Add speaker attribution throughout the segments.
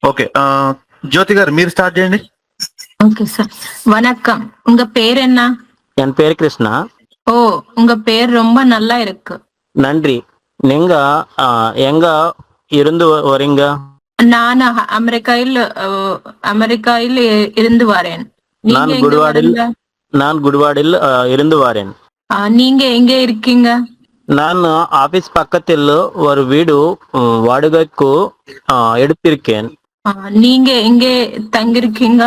Speaker 1: Okay. ஜோதி గారు మీరు start చేయండి.
Speaker 2: Okay sir. வணக்கம். உங்க பேர் என்ன?
Speaker 3: என் பேர் கிருஷ்ணா.
Speaker 2: ஓ, உங்க பேர் ரொம்ப நல்லா இருக்கு.
Speaker 3: நன்றி. நீங்க எங்க இருந்து வரீங்க?
Speaker 2: நான் அமெரிக்காயில் இருந்து வரேன்.
Speaker 3: நான்
Speaker 2: நீங்க எங்க
Speaker 3: குடுவாடில்
Speaker 2: வரீங்க?
Speaker 3: நான் குடுவாடில் இருந்து வரேன்.
Speaker 2: நீங்க எங்க இருக்கீங்க?
Speaker 3: நான் ஆபீஸ் பக்கத்தில் ஒரு வீடு வாடகைக்கு எடுத்திருக்கேன்.
Speaker 2: நீங்க எங்க தங்கிருக்கீங்க?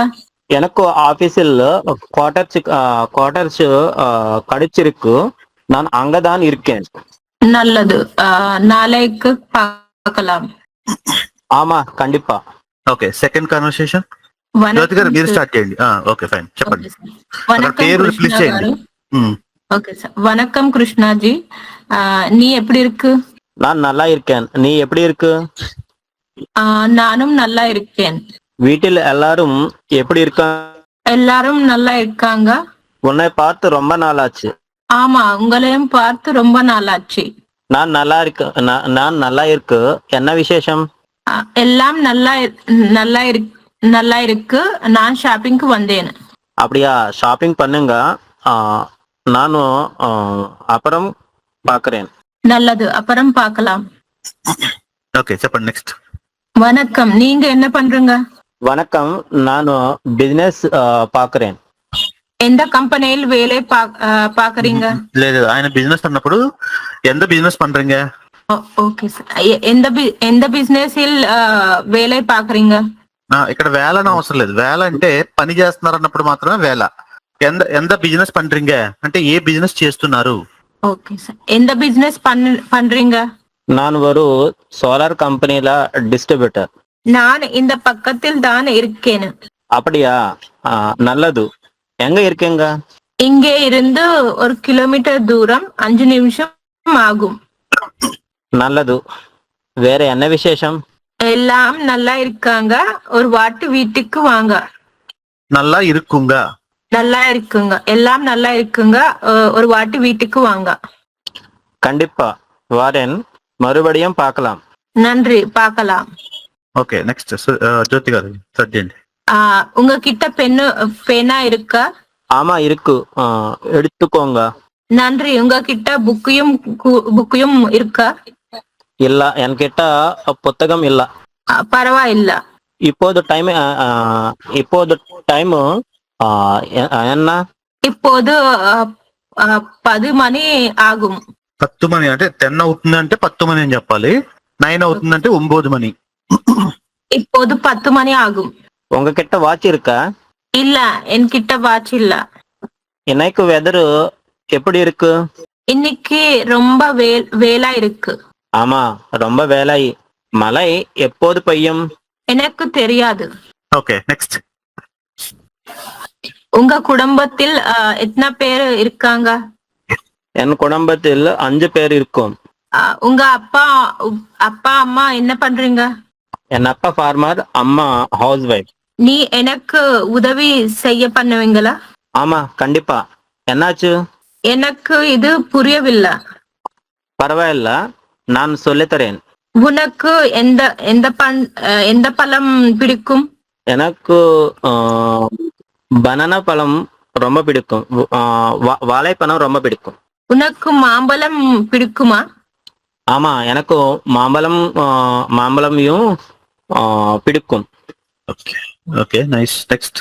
Speaker 3: எனக்கு ஆபீஸில் குவார்டர்ஸ் கிடைச்சிருக்கு. நான் அங்கதான் இருக்கேன்.
Speaker 2: நல்லது. நாளைக்கு பார்க்கலாம்.
Speaker 3: ஆமா, கண்டிப்பா.
Speaker 1: ఓకే, సెకండ్ కన్వర్సేషన్ జ్యోతి గారు మీరు స్టార్ట్ చేయండి. ఓకే ఫైన్, చెప్పండి.
Speaker 2: வணக்கம்
Speaker 1: పేరు
Speaker 2: கிருஷ்ணா
Speaker 1: ప్లీజ్ చేయండి.
Speaker 2: గారు. Okay sir. வணக்கம் கிருஷ்ணாஜி. நீ எப்படி இருக்கு?
Speaker 3: நான் நல்லா இருக்கேன். நீ எப்படி இருக்கு?
Speaker 2: நானும் நல்லா இருக்கேன்.
Speaker 3: வீட்டில் எல்லாரும் எப்படி இருக்காங்க?
Speaker 2: எல்லாரும் நல்லா இருக்காங்க.
Speaker 3: உன்னை பார்த்து ரொம்ப நாளாச்சு.
Speaker 2: ஆமா, உங்களையும் பார்த்து ரொம்ப நாளாச்சு.
Speaker 3: நான் நல்லா இருக்கு. என்ன விசேஷம்?
Speaker 2: எல்லாம் நல்லா இருக்கு. நான் ஷாப்பிங்க்கு வந்தேன்.
Speaker 3: அப்படியா? ஷாப்பிங் பண்ணுங்க. நானும் அப்புறம் பாக்குறேன்.
Speaker 2: நல்லது, அப்புறம் பார்க்கலாம்.
Speaker 1: ఓకే, చెప్పండి నెక్స్ట్.
Speaker 2: வணக்கம். நீங்க என்ன பண்றீங்க?
Speaker 3: வணக்கம். நானும் பிசினஸ் பாக்குறேன்.
Speaker 2: எந்த கம்பெனியில் வேலை பாக்குறீங்க?
Speaker 1: లేదు, ఆయన బిజినెస్ అన్నప్పుడు ఎంత బిజినెస్ பண்றீங்க?
Speaker 2: Okay sir. எந்த బిజినెసిల్ వేలై పాకరింగ?
Speaker 1: ఇక్కడ వేల అని అవసరం లేదు. వేల అంటే పని చేస్తున్నారు అన్నప్పుడు మాత్రమే వేల. ఎంత బిజినెస్ பண்றீங்க అంటే ఏ బిజినెస్ చేస్తున్నారు.
Speaker 2: Okay sir. எந்த பிசினஸ் பண்றீங்க?
Speaker 3: நான் ஒரு சோலார் கம்பெனில டிஸ்ட்ரிபியூட்டர்.
Speaker 2: நான் இந்த பக்கத்தில் தான் இருக்கேன்.
Speaker 3: அப்படியா? நல்லது. எங்க இருக்கீங்க?
Speaker 2: இங்கே இருந்து 1 கிலோமீட்டர் தூரம், 5 நிமிஷம் ஆகும்.
Speaker 3: நல்லது. வேற என்ன விசேஷம்?
Speaker 2: எல்லாம் நல்லா இருக்காங்க. ஒரு வாட்டி வீட்டுக்கு வாங்க.
Speaker 1: நல்லா இருக்குங்க.
Speaker 2: நல்லா இருக்குங்க. எல்லாம் நல்லா இருக்குங்க. ஒரு வாட்டி வீட்டுக்கு வாங்க.
Speaker 3: கண்டிப்பா வரேன். மறுபடியும் பார்க்கலாம்.
Speaker 2: நன்றி, பார்க்கலாம்.
Speaker 1: ఓకే, నెక్స్ట్ జ్యోతి గారు స్టార్ట్ చేయండి.
Speaker 2: உங்ககிட்ட பேனா இருக்கா?
Speaker 3: ஆமா இருக்கு. எடுத்துக்கோங்க.
Speaker 2: நன்றி. உங்ககிட்ட புக்கையும் இருக்கா?
Speaker 3: இல்ல, என்கிட்ட புத்தகம் இல்ல.
Speaker 2: பரவாயில்ல.
Speaker 3: இப்போது டைம் என்ன?
Speaker 2: இப்போது 10 மணி ஆகும்.
Speaker 1: 10 மணி అంటే 10 అవుతుంది అంటే 10 మణి అని చెప్పాలి. 9 అవుతుందంటే 9 మణి.
Speaker 2: இப்போது 10 மணி ஆகும்.
Speaker 3: உங்ககிட்ட வாட்ச் இருக்கா?
Speaker 2: இல்ல, என்கிட்ட வாட்ச் இல்ல.
Speaker 3: இன்னைக்கு வெதர் எப்படி இருக்கு?
Speaker 2: இன்னைக்கு ரொம்ப வேலா இருக்கு.
Speaker 3: ஆமா, ரொம்ப வேலை. மழை எப்போது பெய்யும்?
Speaker 2: எனக்கு தெரியாது.
Speaker 1: Okay, next.
Speaker 2: உங்க குடும்பத்தில் எத்தனை பேர் இருக்காங்க?
Speaker 3: என் குடும்பத்தில் 5 பேர் இருக்கும்.
Speaker 2: உங்க அப்பா அம்மா என்ன பண்றீங்க?
Speaker 3: என் அப்பா ஃபார்மர், அம்மா ஹவுஸ் வைஃப்.
Speaker 2: நீ எனக்கு உதவி செய்ய பண்ணுவீங்களா?
Speaker 3: ஆமா, கண்டிப்பா. என்னாச்சு?
Speaker 2: எனக்கு இது புரியவில்லை.
Speaker 3: பரவாயில்ல, நான் சொல்லித்தரேன்.
Speaker 2: உனக்கு எந்த பழம் பிடிக்கும்?
Speaker 3: எனக்கு பனானா பழம் ரொம்ப பிடிக்கும். வாழைப்பழம் ரொம்ப பிடிக்கும்.
Speaker 2: உனக்கு மாம்பழம் பிடிக்குமா?
Speaker 3: ஆமா, எனக்கு மாம்பழமையும் பிடிக்கும்.
Speaker 1: Okay, nice. நெக்ஸ்ட்.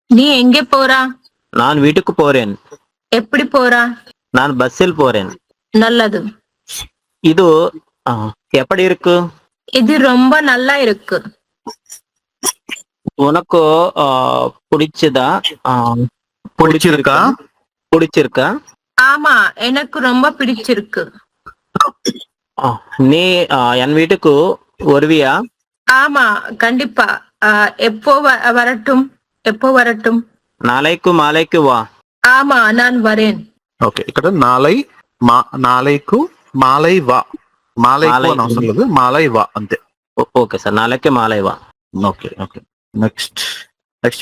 Speaker 2: நீ எங்கே போறா?
Speaker 3: நான் வீட்டுக்கு போறேன்.
Speaker 2: எப்படி போறா?
Speaker 3: நான் பஸ்ஸில் போறேன்.
Speaker 2: நல்லது.
Speaker 3: இது எப்படி இருக்கு?
Speaker 2: இது ரொம்ப நல்லா இருக்கு.
Speaker 3: உனக்கு பிடிச்சதா? பிடிச்சிருக்கா?
Speaker 2: ஆமா, எனக்கு ரொம்ப பிடிச்சிருக்கு.
Speaker 3: நீ என் வீட்டுக்கு வருவியா?
Speaker 2: ஆமா, கண்டிப்பா. எப்போ வரட்டும்?
Speaker 3: நாளைக்கு வா.
Speaker 2: ஆமா, நான் வரேன்.
Speaker 1: ఓకే, ఇక్కడ నాలైకు మాలై వా. మాలైకు అని అవసరం లేదు, మాలై వా అంతే.
Speaker 3: ఓకే సార్, నాளைக்கு మాలై వా.
Speaker 1: ఓకే, నెక్స్ట్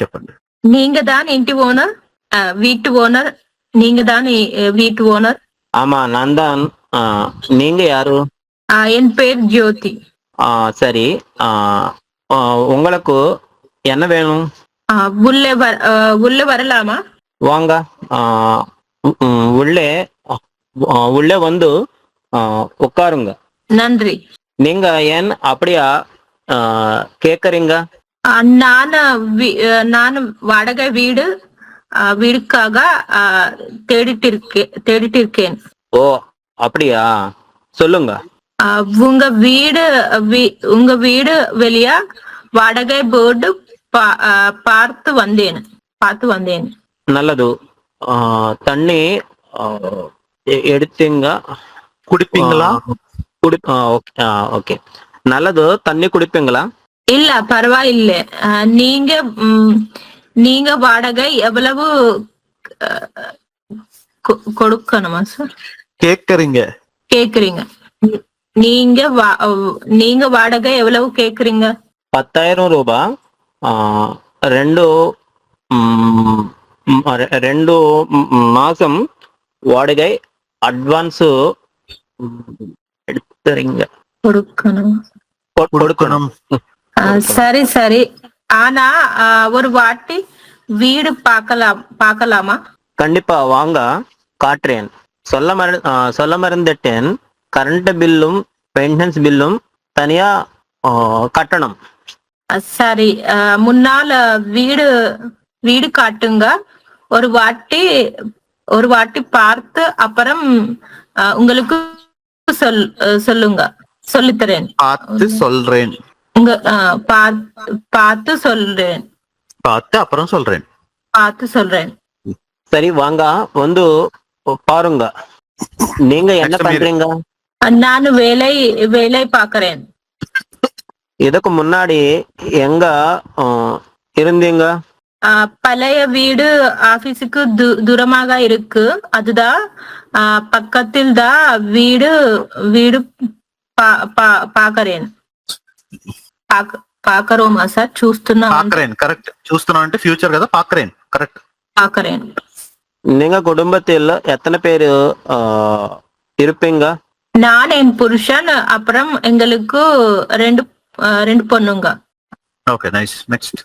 Speaker 1: చెప్పండి.
Speaker 2: நீங்க தான் வீட்டு ஓனர். நீங்க தான் வீட்டு ஓனர்.
Speaker 3: ஆமா, நான் தான். நீங்க யாரு?
Speaker 2: என் பேர் ஜோதி.
Speaker 3: சரி. ஆ, ஆ, உங்களுக்கு என்ன வேணும்?
Speaker 2: உள்ள வரலாமா?
Speaker 3: வாங்க. ஆ, உள்ளே உள்ளே வந்து உட்காருங்க.
Speaker 2: நன்றி.
Speaker 3: நீங்க ஏன் அப்படியா கேக்குறீங்க?
Speaker 2: நான் வாடகை வீடுக்காக தேடிட்டு இருக்கேன்.
Speaker 3: ஓ, அப்படியா? சொல்லுங்க.
Speaker 2: உங்க உங்க வீடு வெளியா வாடகை போர்டு பார்த்து வந்தேன்.
Speaker 3: நல்லது. தண்ணி எடுத்தீங்க?
Speaker 1: குடிப்பீங்களா?
Speaker 3: ஓகே. நல்லது. தண்ணி குடிப்பீங்களா?
Speaker 2: இல்ல, பரவாயில்ல. நீங்க நீங்க வாடகை எவ்வளவு கொடுக்கணுமா சார்? கேக்குறீங்க. நீங்க வாடகை எவ்வளவு கேக்குறீங்க?
Speaker 3: 10,000 ரூபாய். ரெண்டு ரெண்டு மாசம் வாடகை அட்வான்ஸ் எடுத்துறீங்க. கொடுக்கணும்.
Speaker 2: சரி சரி. ஆனா ஒரு வாட்டி வீடு பார்க்கலாமா?
Speaker 3: கண்டிப்பா வாங்க, காட்டுறேன். சொல்ல மறந்துட்டேன். கரண்ட் பில்லும் பென்ஷன்ஸ் பில்லும் தனியா கட்டணும்.
Speaker 2: சரி. முன்னால வீடு காட்டுங்க. ஒரு வாட்டி பார்த்து அப்புறம் உங்களுக்கு சொல்லித்தரேன். பார்த்து சொல்றேன்.
Speaker 3: சரி, வாங்க வந்து பாருங்க. நீங்க என்ன பண்றீங்க?
Speaker 2: நான் வேலை பார்க்கறேன்.
Speaker 3: இதுக்கு முன்னாடி எங்க இருந்தீங்க?
Speaker 2: பழைய வீடு ஆபீஸுக்கு தூரமாக இருக்கு. அதுதான் பக்கத்தில் தான் வீடு பார்க்கறேன். పాకరోమా సార్?
Speaker 1: చూస్తున్నా అంటే ఫ్యూచర్ కదా.
Speaker 2: పాకరేన్.
Speaker 3: நீங்க குடும்பத்தில் எத்தனை பேரு இருப்பீங்க?
Speaker 2: நான் என் புருஷன், அப்புறம் எங்களுக்கு ரெண்டு பொண்ணுங்க.
Speaker 1: Okay, nice. நெக்ஸ்ட்.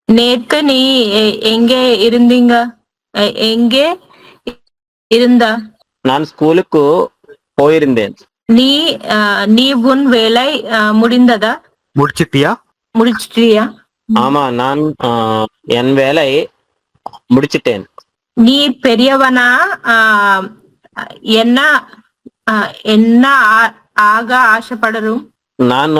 Speaker 2: நேத்து நீ எங்கே இருந்தா?
Speaker 3: நான் ஸ்கூலுக்கு போயிருந்தேன்.
Speaker 2: நீ உன் வேலை முடிந்ததா? முடிச்சிட்டியா?
Speaker 3: ஆமா, நான் என் வேலை முடிச்சிட்டேன்.
Speaker 2: நீ பெரியவனா? என்ன ஆக ஆசைப்படரும்?
Speaker 3: நான்